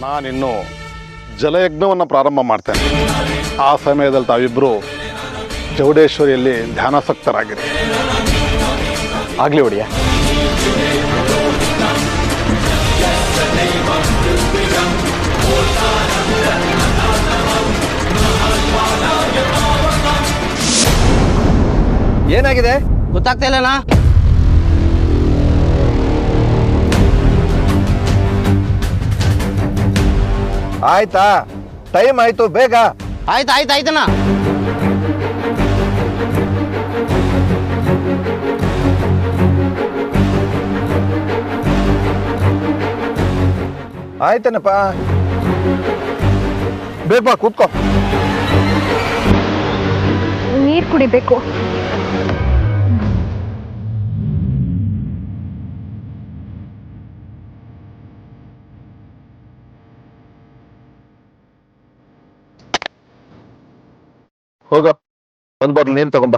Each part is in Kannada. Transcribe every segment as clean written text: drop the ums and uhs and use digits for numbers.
ನಾನಿನ್ನು ಜಲಯಜ್ಞವನ್ನು ಪ್ರಾರಂಭ ಮಾಡ್ತೇನೆ. ಆ ಸಮಯದಲ್ಲಿ ತಾವಿಬ್ಬರು ಚೌಡೇಶ್ವರಿಯಲ್ಲಿ ಧ್ಯಾನಾಸಕ್ತರಾಗಿರಿ. ಆಗಲಿ ಒಡೆಯ. ಏನಾಗಿದೆ ಗೊತ್ತಾಗ್ತಾ ಇಲ್ಲನಾ? ಆಯ್ತಾ, ಟೈಮ್ ಆಯ್ತು, ಬೇಗ. ಆಯ್ತಣ್ಣ. ಆಯ್ತೇನಪ್ಪ, ಬೇಗ ಬಾ, ಕೂತ್ಕೋ. ನೀರು ಕುಡಿಬೇಕು. ಹೋಗ, ಒಂದು ಬಾಟ್ಲ್ ನೀರು ತಗೊಂಬ.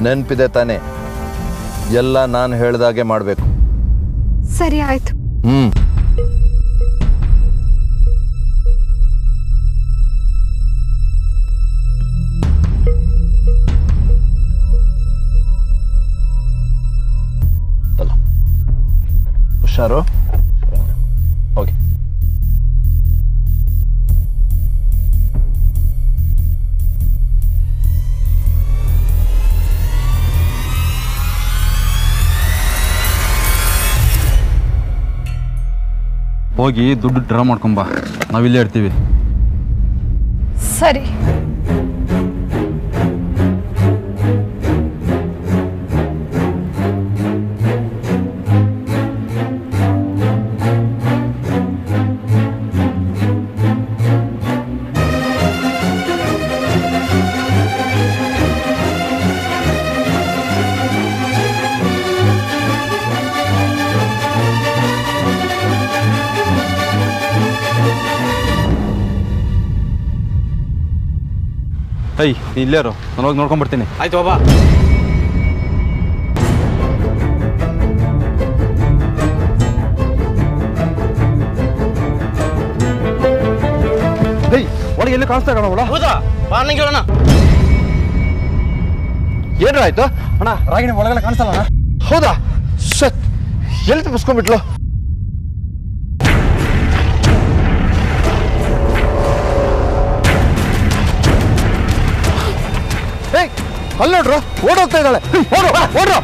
ನೆನಪಿದೆ ತಾನೆ? ಎಲ್ಲ ನಾನು ಹೇಳ್ದಾಗೆ ಮಾಡಬೇಕು. ಸರಿ ಆಯ್ತು. ಹುಷಾರು, ಹೋಗಿ. ಹೋಗಿ ದುಡ್ಡು ಡ್ರಾ ಮಾಡ್ಕೊಂಬ, ನಾವಿಲ್ಲೇ ಇರ್ತೀವಿ. ಸರಿ. ನೀ ಇಲ್ಲೇ ಇರು, ನಾನು ಹೋಗಿ ನೋಡ್ಕೊಂಡ್ಬರ್ತೀನಿ. ಆಯ್ತು ಬಾಬಾ. ಒಳಗೆ ಎಲ್ಲಿ ಕಾಣಿಸ್ತಾ ಕಾಣೋಣ? ಹೌದಾ? ಬಾ ನಂಗೆ ಹೇಳೋಣ. ಏನ್ರ ಆಯ್ತು ಅಣ್ಣ, ರಾಗಿಣಿ ಒಳಗೆಲ್ಲ ಕಾಣಿಸ್ತಲ್ಲ. ಹೌದಾ? ಸತ್, ಎಲ್ಲಿ ತಪ್ಪಿಸ್ಕೊಂಡ್ಬಿಟ್ಲು? ಅಲ್ಲಿ ನೋಡ್ರು, ಓಡೋಗ್ತಾ ಇದ್ದಾಳೆ. ಓಡ್ರು.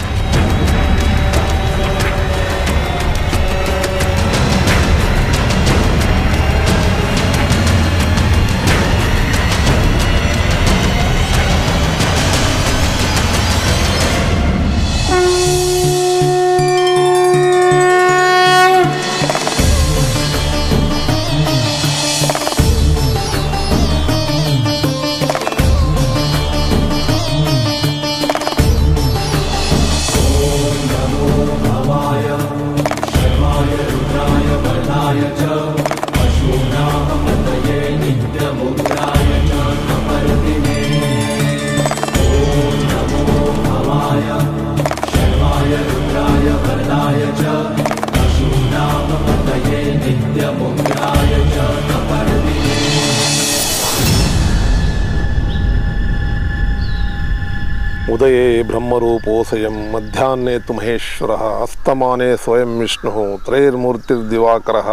ಉದಯೇ ಬ್ರಹ್ಮರೂಪೋಸಯಂ ಮಧ್ಯಾಹ್ನೇ ತು ಮಹೇಶ್ವರಃ ಅಸ್ತಮಾನೇ ಸ್ವಯಂ ವಿಷ್ಣುಃ ತ್ರೈರ್ಮೂರ್ತಿರ್ದಿವಾಕರಃ.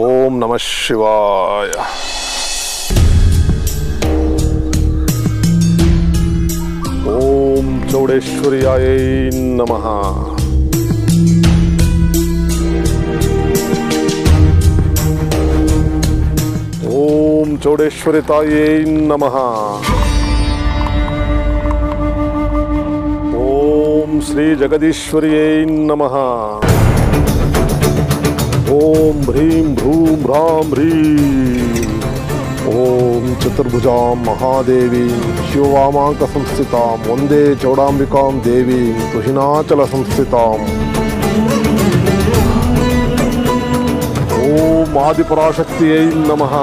ಓಂ ನಮಃ ಶಿವಾಯ. ಓಂ ಚೌಡೇಶ್ವರ್ಯಾಯೈ ನಮಃ. ಓಂ ಚೌಡೇಶ್ವರಿ ತಾಯೈ ನಮಃ. ಓಂ ಶ್ರೀ ಜಗದೀಶ್ವರ್ಯೈ ನಮಃ. ಓಂ ಹ್ರೀಂ ಭ್ರೂಂ ಭ್ರಾಂ ಹ್ರೀಂ. ಓಂ ಚತುರ್ಭುಜಾಂ ಮಹಾದೇವಿ ಶಿವವಾಮಾಂಕ ಸಂಸ್ಥಿತಾಂ ವಂದೇ ಚೌಡಾಂಬಿಕಾಂ ದೇವಿ ತುಹಿನಾಚಲ ಸಂಸ್ಥಿತಾಂ. ಓಂ ಆದಿಪರಾಶಕ್ತಿಯೈ ನಮಃ.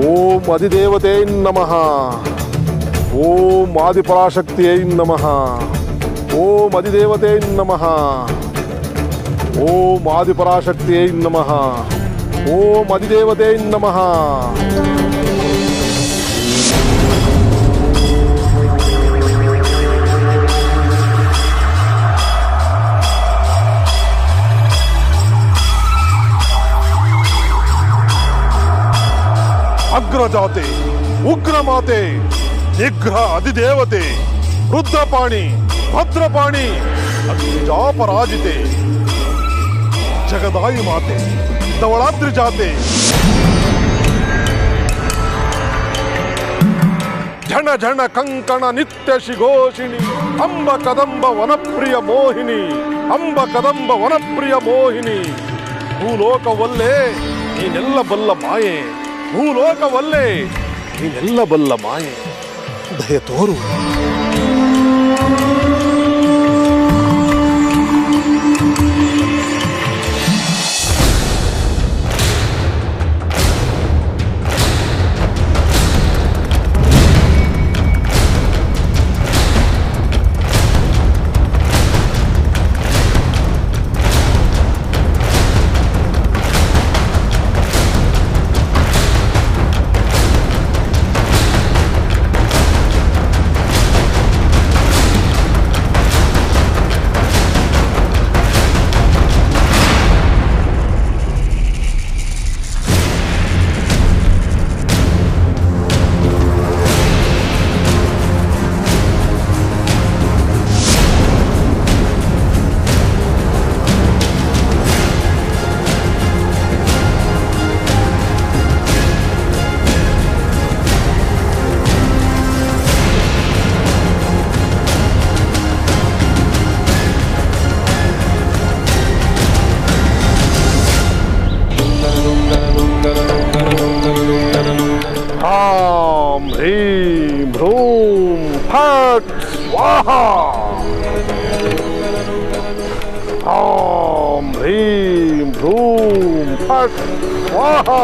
ಓಂ ಅಧಿದೇವತೈ ನಮಃ. ಓಂ ಆದಿಪರಾಶಕ್ತಿಯೈ ನಮಃ. ಓಂ ಅಧಿದೇವತೈ ನಮಃ. ಓಂ ಆದಿಪರಾಶಕ್ತಿಯೈ ನಮಃ. ಓಂ ಅಧಿದೇವತೈ ನಮಃ. ಅಗ್ರಜಾತೆ ಉಗ್ರಮಾತೆ ನಿಗ್ರಹ ಅಧಿದೇವತೆ ರುದ್ರಪಾಣಿ ಭದ್ರಪಾಣಿ ಅಗ್ನಿಜಾಪರಾಜಿತೆ ಜಗದಾಯಿ ಮಾತೆ ಧವಳಾದ್ರಿ ಜಾತೆ ಝಣ ಝಣ ಕಂಕಣ ನಿತ್ಯ ಶಿಘೋಷಿಣಿ ಅಂಬ ಕದಂಬ ವನಪ್ರಿಯ ಮೋಹಿನಿ ಅಂಬ ಕದಂಬ ವನಪ್ರಿಯ ಮೋಹಿನಿ. ಭೂಲೋಕವಲ್ಲೇ ನೀನೆಲ್ಲ ಬಲ್ಲ ಮಾಯೆ ಭೂಲೋಕವಲ್ಲೇ ನೀನೆಲ್ಲ ಬಲ್ಲ ಮಾಯೆ ದಯ ತೋರು. ಹಾಂ ಹ್ರೀಂ ಭ್ರೂಂ ಫಟ್ ಸ್ವಾಹಾ. ಹಾಂ ಹ್ರೀಂ ಭ್ರೂಂ ಫಟ್ ಸ್ವಾಹಾ.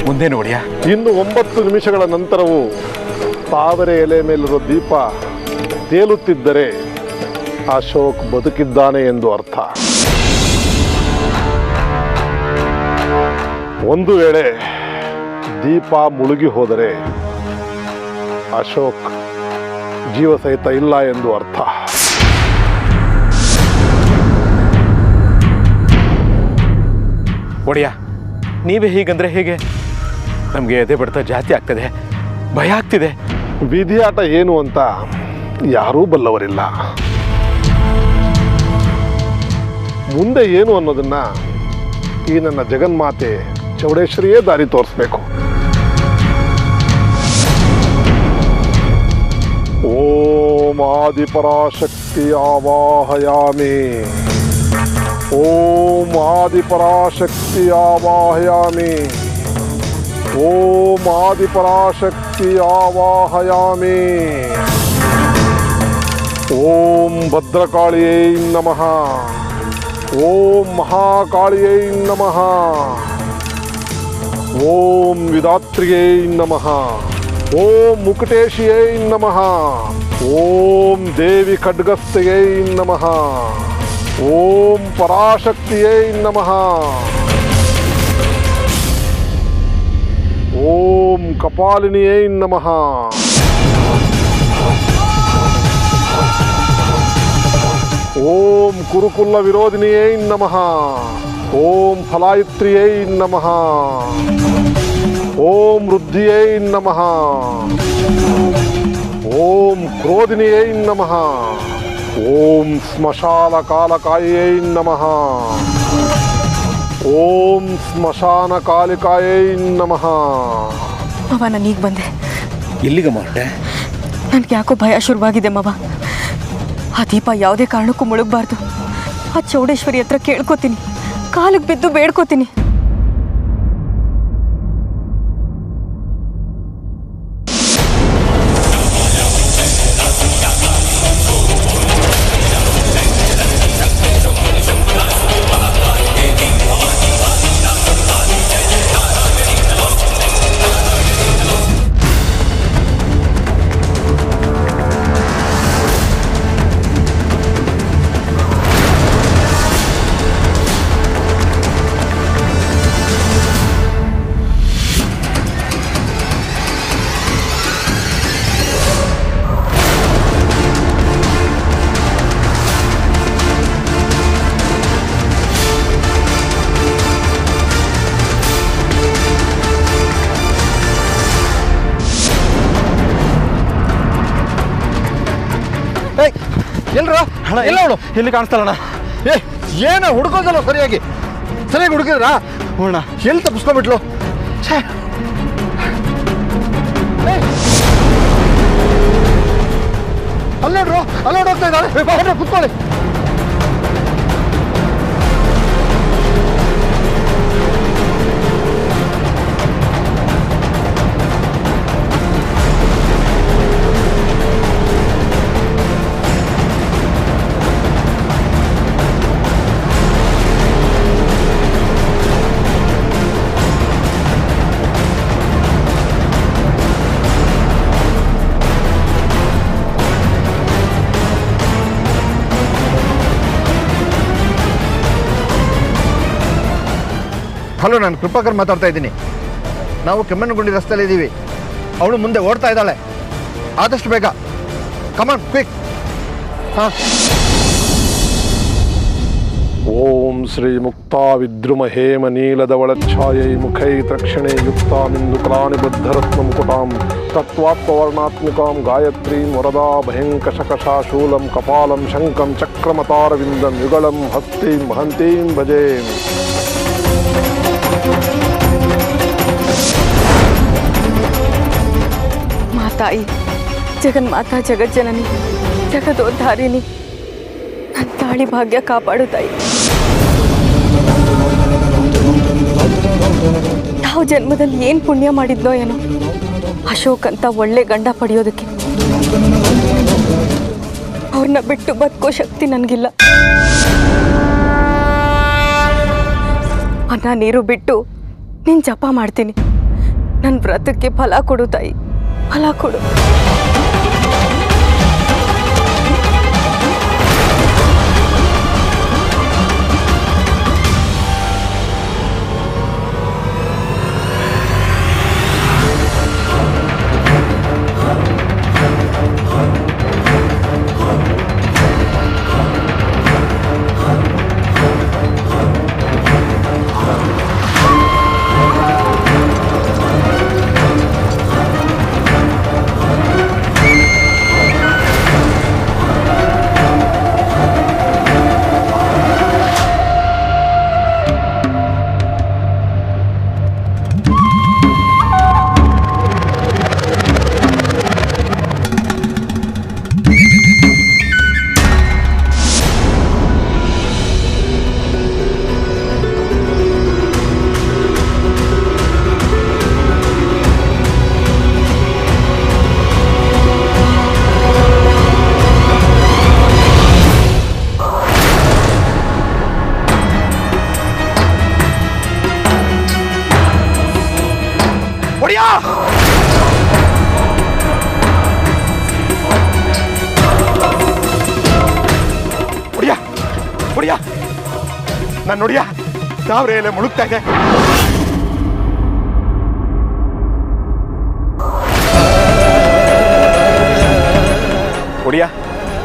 ಮುಂದೆ ನೋಡಿಯಾ. ಇನ್ನು 9 ನಿಮಿಷಗಳ ನಂತರವೂ ತಾವರೆ ಎಲೆ ಮೇಲಿರೋ ದೀಪ ತೇಲುತ್ತಿದ್ದರೆ ಅಶೋಕ್ ಬದುಕಿದ್ದಾನೆ ಎಂದು ಅರ್ಥ. ಒಂದು ವೇಳೆ ದೀಪ ಮುಳುಗಿ ಹೋದರೆ ಅಶೋಕ್ ಜೀವ ಸಹಿತ ಇಲ್ಲ ಎಂದು ಅರ್ಥ. ಒಡೆಯ, ನೀವೇ ಹೀಗಂದ್ರೆ ಹೇಗೆ? ನಮಗೆ ಎದೆ ಬಡ್ತ ಜಾಸ್ತಿ ಆಗ್ತದೆ, ಭಯ ಆಗ್ತಿದೆ. ವಿಧಿಯಾಟ ಏನು ಅಂತ ಯಾರೂ ಬಲ್ಲವರಿಲ್ಲ. ಮುಂದೆ ಏನು ಅನ್ನೋದನ್ನ ಈ ನನ್ನ ಜಗನ್ಮಾತೆ ಚೌಡೇಶ್ವರಿಯೇ ದಾರಿ ತೋರಿಸ್ಬೇಕು. ಓಂ ಆದಿಪರಾಶಕ್ತಿ ಆವಾಹಯಾಮಿ. ಓಂ ಆದಿಪರಾಶಕ್ತಿ ಆವಾಹಯಾಮಿ. ಓಂ ಆದಿಪರಾಶಕ್ತಿ ಆವಾಹಯಾಮಿ. ಓಂ ಭದ್ರಕಾಳಿಯೈ ನಮಃ. ಓಂ ಮಹಾಕಾಳಿಯೈ ನಮಃ. ಓಂ ವಿಧಾತ್ರಿಯೈ ನಮಃ. ಓಂ ಮುಕುಟೇಶಿಯೈ ನಮಃ. ಓಂ ದೇವಿ ಖಡ್ಗಸ್ಥೆಯೈ ನಮಃ. ಓಂ ಪರಾಶಕ್ತಿಯೈ ನಮಃ. ಓಂ ಕಪಾಲಿನಿಯೈ ನಮಃ. ಓಂ ಕುರುಕುಲ ವಿರೋಧಿನಿಯೇ ನಮಃ. ಓಂ ಫಲಾಯಿತ್ರಿಯೇ ನಮಃ. ಓಂ ವೃದ್ಧಿಯೇ ನಮಃ. ಓಂ ಕ್ರೋಧಿನಿಯೇ ನಮಃ. ಓಂ ಸ್ಮಶಾನ ಕಾಲಕಾಯೇ ನಮಃ. ಓಂ ಸ್ಮಶಾನ ಕಾಲಿಕಾಯೇ ನಮಃ. ಮವ ನಾನೀಗ ಬಂದೆ. ಎಲ್ಲಿಗೆ ಹೊರಟೆ? ನನಗೆ ಯಾಕೋ ಭಯ ಶುರುವಾಗಿದೆ ಮವ. ಆ ದೀಪ ಯಾವುದೇ ಕಾರಣಕ್ಕೂ ಮುಳುಗಬಾರ್ದು. ಆ ಚೌಡೇಶ್ವರಿ ಹತ್ರ ಕೇಳ್ಕೊತೀನಿ, ಕಾಲಿಗೆ ಬಿದ್ದು ಬೇಡ್ಕೋತೀನಿ. ಎಲ್ರ ಅಣ್ಣ ಎಲ್ಲ ನೋಡು, ಎಲ್ಲಿ ಕಾಣಿಸ್ತಲ್ಲಣ್ಣ? ಏನು ಹುಡ್ಕೋದಲ್ಲ ಸರಿಯಾಗಿ ಹುಡುಕಿದ್ರಾ? ಹೂಣ್ಣ. ಎಲ್ಲಿ ತಪ್ಪಿಸ್ಕೊಂಡ್ಬಿಟ್ಲು? ಅಲ್ಲೋಡ್ರು, ಹೋಗ್ತಾ ಇದ್ದಾಳೆ. ಕುತ್ಕೊಳ್ಳಿ. ಹಲೋ, ನಾನು ಕೃಪಾಕರ್ ಮಾತಾಡ್ತಾ ಇದ್ದೀನಿ. ನಾವು ಕೆಮ್ಮಣ್ಣಗುಂಡಿ ರಸ್ತೆಯಲ್ಲಿ ಇದ್ದೀವಿ. ಅವಳು ಮುಂದೆ ಓಡ್ತಾ ಇದ್ದಾಳೆ. ಆದಷ್ಟು ಬೇಗ ಕಮಾನ್, ಕ್ವಿಕ್. ಹಾಂ. ಓಂ ಶ್ರೀ ಮುಕ್ತಾ ವಿದ್ರುಮ ಹೇಮ ನೀಲಧವಳಛಾಯೈ ಮುಖೈ ತಕ್ಷಣೆ ಯುಕ್ತಾಮಿಂದು ಕಲಾನಿಬದ್ಧರತ್ನ ಮುಕುಟಾಂ ತತ್ವಾತ್ಮವರ್ಣಾತ್ಮಿಕಾಂ ಗಾಯತ್ರೀಂ ವರದಾ ಭಯಂಕಶಕಶಾಶೂಲಂ ಕಪಾಲಂ ಶಂಕಂ ಚಕ್ರಮತಾರವಿಂದಂ ಯುಗಳಂ ಹಸ್ತೀಂ ಮಹಂತೀಂ ಭಜೇಂ. ಮಾತಾಯಿ, ಜಗನ್ಮಾತಾ, ಜಗಜ್ಜನನಿ, ಜಗದೋದ್ಧಾರಿಣಿ, ನನ್ನ ತಾಳಿ ಭಾಗ್ಯ ಕಾಪಾಡು ತಾಯಿ. ಯಾವ ಜನ್ಮದಲ್ಲಿ ಏನು ಪುಣ್ಯ ಮಾಡಿದ್ನೋ ಏನೋ ಅಶೋಕ್ ಅಂತ ಒಳ್ಳೆ ಗಂಡ ಪಡೆಯೋದಕ್ಕೆ. ಅವ್ರನ್ನ ಬಿಟ್ಟು ಬದುಕೋ ಶಕ್ತಿ ನನಗಿಲ್ಲ. ಅನ್ನ ನೀರು ಬಿಟ್ಟು ನೀನು ಜಪ ಮಾಡ್ತೀನಿ. ನನ್ನ ವ್ರತಕ್ಕೆ ಫಲ ಕೊಡು ತಾಯಿ, ಫಲ ಕೊಡು. ನಾನು ನೋಡಿಯಾ ತಾವ್ರೆ ಎಲ್ಲ ಮುಳುಗ್ತಾ ಇದೆ. ಒಡಿಯಾ,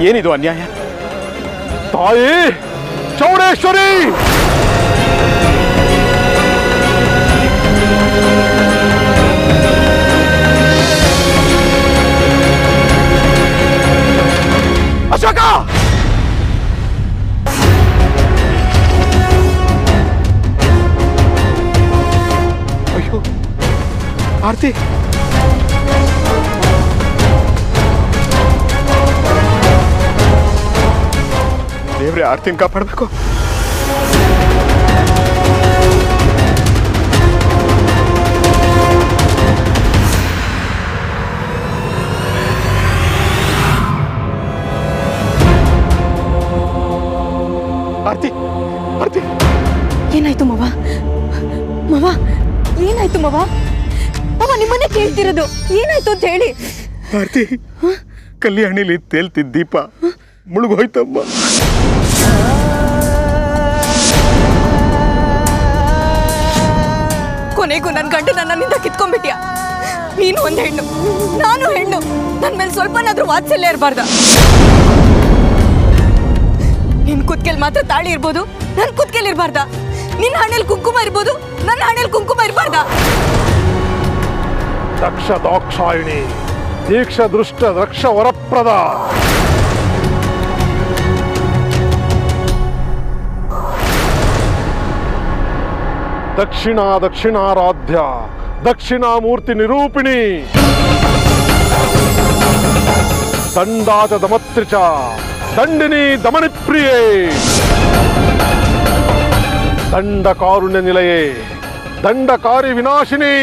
ಏನಿದು ಅನ್ಯಾಯ? ತಾಯಿ ಚೌಡೇಶ್ವರಿ! ಅಶೋಕ! ಅಯ್ಯೋ ಆರ್ತಿ! ದೇವ್ರೆ ಆರ್ತಿನ ಕಾಪಾಡಬೇಕು. ಆರ್ತಿ ಆರ್ತಿ ಏನಾಯ್ತು ಮವ? ಮವ ಏನಾಯ್ತು ಮವ? ಮವ ನಿಮ್ಮನ್ನೇ ಕೇಳ್ತಿರೋದು, ಏನಾಯ್ತು ಅಂತ ಹೇಳಿ. ಆರ್ತಿ ಕಲ್ಯಾಣಿಲಿ ತೇಲ್ತಿದ್ದ ದೀಪ ಮುಳುಗೋಯ್ತಮ್ಮ. ಕೊನೆಗೂ ನನ್ನ ಗಂಡ ನನ್ನಿಂದ ಕಿತ್ಕೊಂಡ್ಬಿಟ್ಯಾ? ನೀನು ಒಂದು ಹೆಣ್ಣು, ನಾನು ಹೆಣ್ಣು, ನನ್ನ ಮೇಲೆ ಸ್ವಲ್ಪನಾದ್ರೂ ವಾತ್ಸಲ್ಯ ಇರಬಾರ್ದ? ನಿನ್ ಕುತ್ಕೆಲ್ ಮಾತ್ರ ತಾಳಿ ಇರ್ಬೋದು, ನನ್ ಕುತ್ಕೆಲ್ ಇರಬಾರ್ದ? ನಿನ್ನ ಹಣೆಲ್ ಕುಂಕುಮ ಇರ್ಬೋದು, ನನ್ನ ಹಣೆಲ್ ಕುಂಕುಮ ಇರಬಾರ್ದ? ದಕ್ಷ ದಾಕ್ಷಾಯಿಣಿ ದೀಕ್ಷ ದೃಷ್ಟ ದಕ್ಷ ವರಪ್ರದ. ದಕ್ಷಿಣಾರಾಧ್ಯ ದಕ್ಷಿಣಾಮೂರ್ತಿ ನಿರೂಪಿಣಿ ದಂಡಾಚ ದಮತ್ರಿಚ ದಂಡಿನಿ ದಮನಿಪ್ರಿಯೇ ದಂಡ ಕಾರುಣ್ಯ ನಿಲಯೇ ದಂಡಕಾರಿ ವಿನಾಶಿನಿ.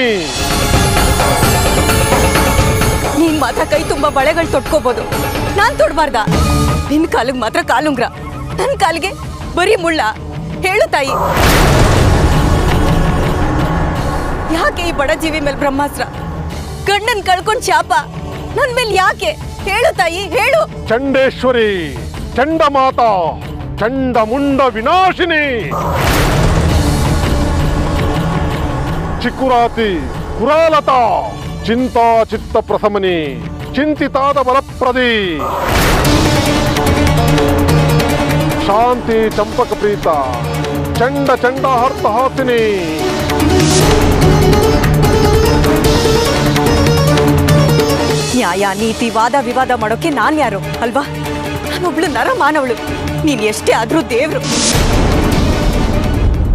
ನೀನ್ ಮಾತ್ರ ಕೈ ತುಂಬಾ ಬಳೆಗಳು ತೊಟ್ಕೋಬಹುದು, ನಾನ್ ತೊಡ್ಬಾರ್ದ? ನಿನ್ ಕಾಲಿಗೆ ಮಾತ್ರ ಕಾಲುಂಗ್ರ, ನನ್ ಕಾಲಿಗೆ ಬರೀ ಮುಳ್ಳ? ಹೇಳು ತಾಯಿ, ಯಾಕೆ ಈ ಬಡ ಜೀವಿ ಮೇಲೆ ಬ್ರಹ್ಮಾಸ್ತ್ರ? ಗಂಡನ್ ಕಳ್ಕೊಂಡ್ ಶಾಪ ನನ್ ಮೇಲೆ ಯಾಕೆ? ಹೇಳು ತಾಯಿ, ಹೇಳು. ಚಂಡೇಶ್ವರಿ ಚಂಡಮಾತ ಚಂಡ ಮುಂಡ ವಿನಾಶಿನಿ ಚಿಕ್ಕುರಾತಿ ಕುರಾಲತಾ ಚಿಂತಾ ಚಿತ್ತ ಪ್ರಥಮನಿ ಚಿಂತಿತಾದ ಬಲಪ್ರದಿ ಶಾಂತಿ ಚಂಪಕ ಪ್ರೀತ ಚಂಡ ಚಂಡಾಹರ್ತ ಹಾಸಿನಿ. ನ್ಯಾಯ ನೀತಿ ವಾದ ವಿವಾದ ಮಾಡೋಕೆ ನಾನ್ ಯಾರು ಅಲ್ವಾ? ನಾನೊಬ್ಳು ನರ ಮಾನವಳು, ನೀನ್ ಎಷ್ಟೇ ಆದ್ರೂ ದೇವ್ರು.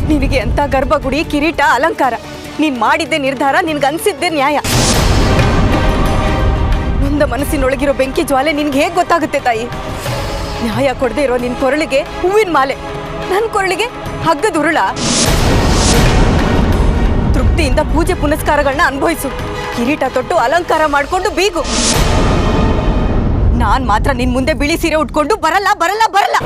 ನಿನಗೆ ಅಂತ ಗರ್ಭಗುಡಿ ಕಿರೀಟ ಅಲಂಕಾರ, ನೀನ್ ಮಾಡಿದ್ದೆ ನಿರ್ಧಾರ, ನಿನ್ಗನ್ಸಿದ್ದೆ ನ್ಯಾಯ. ಒಂದ ಮನಸ್ಸಿನೊಳಗಿರೋ ಬೆಂಕಿ ಜ್ವಾಲೆ ನಿನ್ಗೆ ಹೇಗ್ ಗೊತ್ತಾಗುತ್ತೆ ತಾಯಿ? ನ್ಯಾಯ ಕೊಡದೆ ಇರೋ ನಿನ್ ಕೊರಳಿಗೆ ಹೂವಿನ ಮಾಲೆ, ನನ್ ಕೊರಳಿಗೆ ಹಗ್ಗದ ಉರುಳ. ತೃಪ್ತಿಯಿಂದ ಪೂಜೆ ಪುನಸ್ಕಾರಗಳನ್ನ ಅನುಭವಿಸು, ಕಿರೀಟ ತೊಟ್ಟು ಅಲಂಕಾರ ಮಾಡ್ಕೊಂಡು ಬೀಗು. ನಾನ್ ಮಾತ್ರ ನಿನ್ ಮುಂದೆ ಬಿಳಿ ಸೀರೆ ಉಟ್ಕೊಂಡು ಬರಲ್ಲ ಬರಲ್ಲ ಬರಲ್ಲ.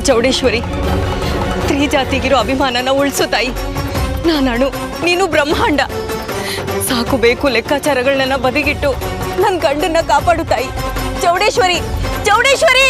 ಚೌಡೇಶ್ವರಿ, ಸ್ತ್ರೀ ಜಾತಿಗಿರೋ ಅಭಿಮಾನನ ಉಳಿಸು ತಾಯಿ. ನಾನಣು, ನೀನು ಬ್ರಹ್ಮಾಂಡ. ಸಾಕು ಬೇಕು ಲೆಕ್ಕಾಚಾರಗಳನ್ನ ಬದಿಗಿಟ್ಟು ನನ್ನ ಗಂಡನ್ನ ಕಾಪಾಡು ತಾಯಿ. ಚೌಡೇಶ್ವರಿ, ಚೌಡೇಶ್ವರಿ!